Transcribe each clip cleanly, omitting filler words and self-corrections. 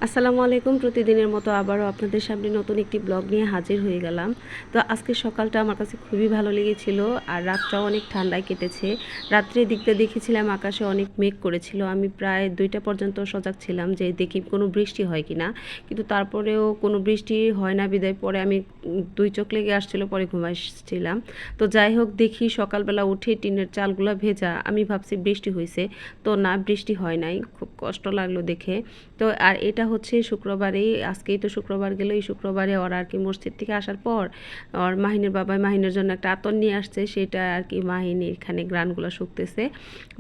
আসসালামু আলাইকুম। প্রতিদিনের মতো আবারও আপনাদের সামনে নতুন একটি ব্লগ নিয়ে হাজির হয়ে গেলাম। তো আজকে সকালটা আমার কাছে খুবই ভালো লেগেছিল আর রাতটাও অনেক ঠান্ডায় কেটেছে। রাত্রের দিকটা দেখেছিলাম আকাশে অনেক মেঘ করেছিল। আমি প্রায় 2টা পর্যন্ত সজাগ ছিলাম যে দেখি কোনো বৃষ্টি হয় কিনা, কিন্তু তারপরেও কোনো বৃষ্টি হয় না বিদায় পরে আমি 2 চোখ লেগে আসছিল, পরে ঘুমাইছিলাম। তো যাই হোক, দেখি সকালবেলা উঠে টিনের চালগুলো ভেজা, আমি ভাবছি বৃষ্টি হয়েছে, তো না, বৃষ্টি হয় নাই। খুব কষ্ট লাগলো দেখে। তো আর এটা হচ্ছে শুক্রবারেই, আজকেই তো শুক্রবার গেল, এই শুক্রবারে ওরা আর কি মসজিদ থেকে আসার পর ওর মাহিনের বাবা মাহিনের জন্য একটা আতর নিয়ে আসছে, সেটা আর কি মাহিনী এখানে গ্রানগুলো শুকতেছে।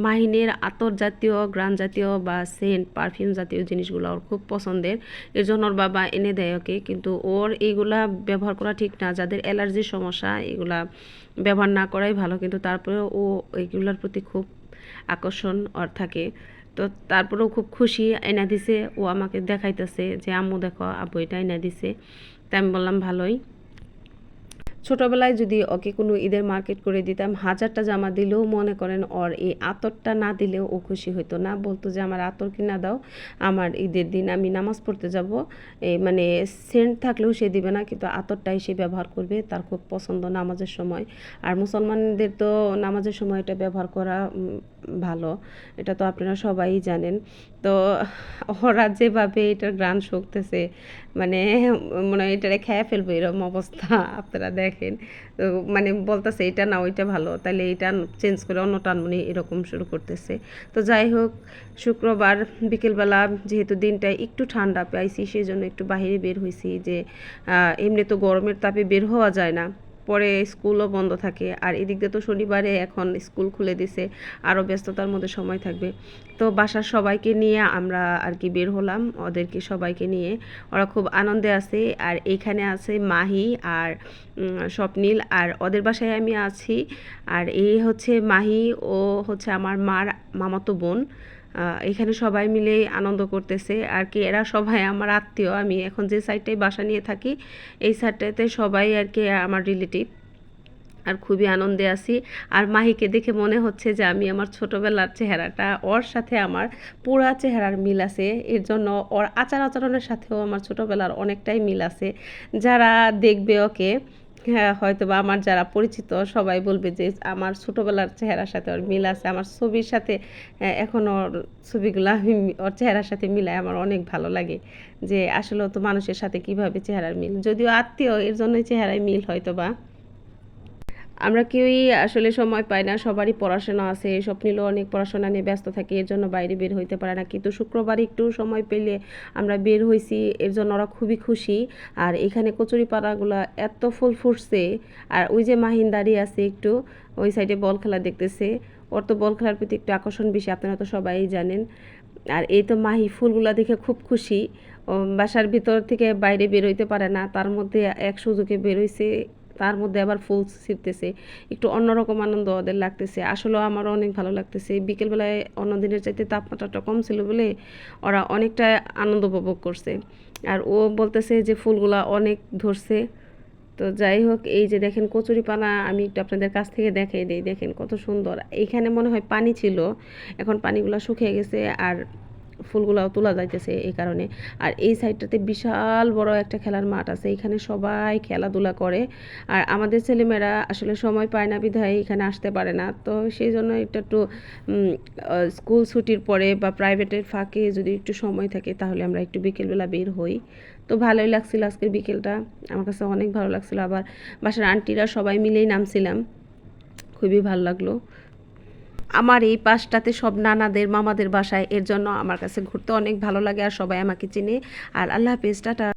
মাহিনের আতর জাতীয়, গ্রান জাতীয় বা সেন্ট পারফিউম জাতীয় জিনিসগুলো ওর খুব পছন্দের, এর জন্য ওর বাবা এনে দেয় ওকে। কিন্তু ওর এইগুলা ব্যবহার করা ঠিক না, যাদের অ্যালার্জির সমস্যা এগুলা ব্যবহার না করাই ভালো, কিন্তু তারপরেও ও এইগুলোর প্রতি খুব আকর্ষণ ওর থাকে। তো তারপরেও খুব খুশি, এনে দিছে। ও আমাকে দেখাইতেছে যে আম্মু দেখো, আব্বু এটা এনে দিছে। তাই আমি বললাম ভালোই। ছোটোবেলায় যদি ওকে কোনো ঈদের মার্কেট করে দিতাম, 1000টা জামা দিলেও মনে করেন ওর এই আতরটা না দিলেও ও খুশি হইতো না, বলতো যে আমার আতর কিনা দাও, আমার ঈদের দিন আমি নামাজ পড়তে যাব। মানে সেন্ট থাকলেও সে দিবে না, কিন্তু আতরটাই সে ব্যবহার করবে, তার খুব পছন্দ নামাজের সময়। আর মুসলমানদের তো নামাজের সময় এটা ব্যবহার করা ভালো, এটা তো আপনারা সবাই জানেন। তো ওরা যেভাবে এটার গ্রান শুকতেছে, মানে মনে হয় এটারে খেয়ে ফেলবো এরকম অবস্থা। আপনারা দেখেন, তো মানে বলতেছে এটা না ওইটা ভালো, তাহলে এইটা চেঞ্জ করে অন্যটা আনমনি, এরকম শুরু করতেছে। তো যাই হোক, শুক্রবার বিকেলবেলা যেহেতু দিনটা একটু ঠান্ডা পাইছি, সেই জন্য একটু বাইরে বের হয়েছি। যে এমনি তো গরমের তাপে বের হওয়া যায় না, পরে স্কুলও বন্ধ থাকে। আর এদিক দিয়ে তো শনিবারে এখন স্কুল খুলে দিছে, আরও ব্যস্ততার মধ্যে সময় থাকবে। তো বাসার সবাইকে নিয়ে আমরা আর কি বের হলাম, ওদেরকে সবাইকে নিয়ে। ওরা খুব আনন্দে আছে। আর এইখানে আছে মাহি আর স্বপ্নীল, আর ওদের বাসায় আমি আছি। আর এই হচ্ছে মাহি, ও হচ্ছে আমার মার মামাতো বোন। এখানে সবাই মিলে আনন্দ করতেছে আর কি। এরা সবাই আমার আত্মীয়, আমি এখন যে সাইডটায় বাসা নিয়ে থাকি এই সাইডটাতে সবাই আর কি আমার রিলেটিভ। আর খুবই আনন্দে আছি। আর মাহিকে দেখে মনে হচ্ছে যে আমি আমার ছোটোবেলার চেহারাটা, ওর সাথে আমার পুরা চেহারার মিল আছে, এর জন্য ওর আচার আচরণের সাথেও আমার ছোটোবেলার অনেকটাই মিল আছে। যারা দেখবে ওকে, হ্যাঁ, হয়তো বা আমার যারা পরিচিত সবাই বলবে যে আমার ছোটোবেলার চেহারার সাথে ওর মিল আছে। আমার ছবির সাথে এখন ওর ছবিগুলো আমি ওর চেহারার সাথে মিলাই, আমার অনেক ভালো লাগে যে আসলে তো মানুষের সাথে কিভাবে চেহারার মিল, যদিও আত্মীয় এর জন্যই চেহারায় মিল হয়তো বা। আমরা কেউই আসলে সময় পাই না, সবারই পড়াশোনা আছে, স্বপ্নিলও অনেক পড়াশোনা নিয়ে ব্যস্ত থাকে, এর জন্য বাইরে বের হইতে পারে না। কিন্তু শুক্রবার একটু সময় পেলে আমরা বের হইছি, এর জন্য ওরা খুবই খুশি। আর এখানে কচুরি পানাগুলো এত ফুল ফুটছে। আর ওই যে মাহিন দাঁড়িয়ে আছে একটু ওই সাইডে বল খেলা দেখতেছে, ওর তো বল খেলার প্রতি একটু আকর্ষণ বেশি, আপনারা তো সবাই জানেন। আর এই তো মাহি ফুলগুলা দেখে খুব খুশি। ও বাসার ভিতর থেকে বাইরে বেরোইতে পারে না, তার মধ্যে এক সুযোগে বেরোইছে, তার মধ্যে আবার ফুল ছিঁড়তেছে। একটু অন্যরকম আনন্দ ওদের লাগতেছে, আসলেও আমারও অনেক ভালো লাগতেছে। বিকেলবেলায় অন্য দিনের চাইতে তাপমাত্রাটা কম ছিল বলে ওরা অনেকটা আনন্দ উপভোগ করছে। আর ও বলতেছে যে ফুলগুলা অনেক ধরছে। তো যাই হোক, এই যে দেখেন কচুরি পানা, আমি একটু আপনাদের কাছ থেকে দেখাই দিই, দেখেন কত সুন্দর। এইখানে মনে হয় পানি ছিল, এখন পানিগুলো শুকিয়ে গেছে আর ফুলগুলাও তোলা যাইতেছে এই কারণে। আর এই সাইডটাতে বিশাল বড় একটা খেলার মাঠ আছে, এখানে সবাই খেলাধুলা করে। আর আমাদের ছেলেমেয়েরা আসলে সময় পায় না বিধায় এখানে আসতে পারে না, তো সেই জন্য এটা একটু স্কুল ছুটির পরে বা প্রাইভেটের ফাঁকে যদি একটু সময় থাকে তাহলে আমরা একটু বিকেলবেলা বের হই। তো ভালোই লাগছিল আজকের বিকেলটা, আমার কাছে অনেক ভালো লাগছিল। আবার বাসার আন্টিরা সবাই মিলেই নামছিলাম, খুবই ভালো লাগলো। আমার এই পাশটাতে সব নানাদের মামাদের বাসায়, এর জন্য আমার কাছে ঘুরতে অনেক ভালো লাগে। আর সবাই আমাকে চিনে। আর আল্লাহ হাফেজ, টাটা।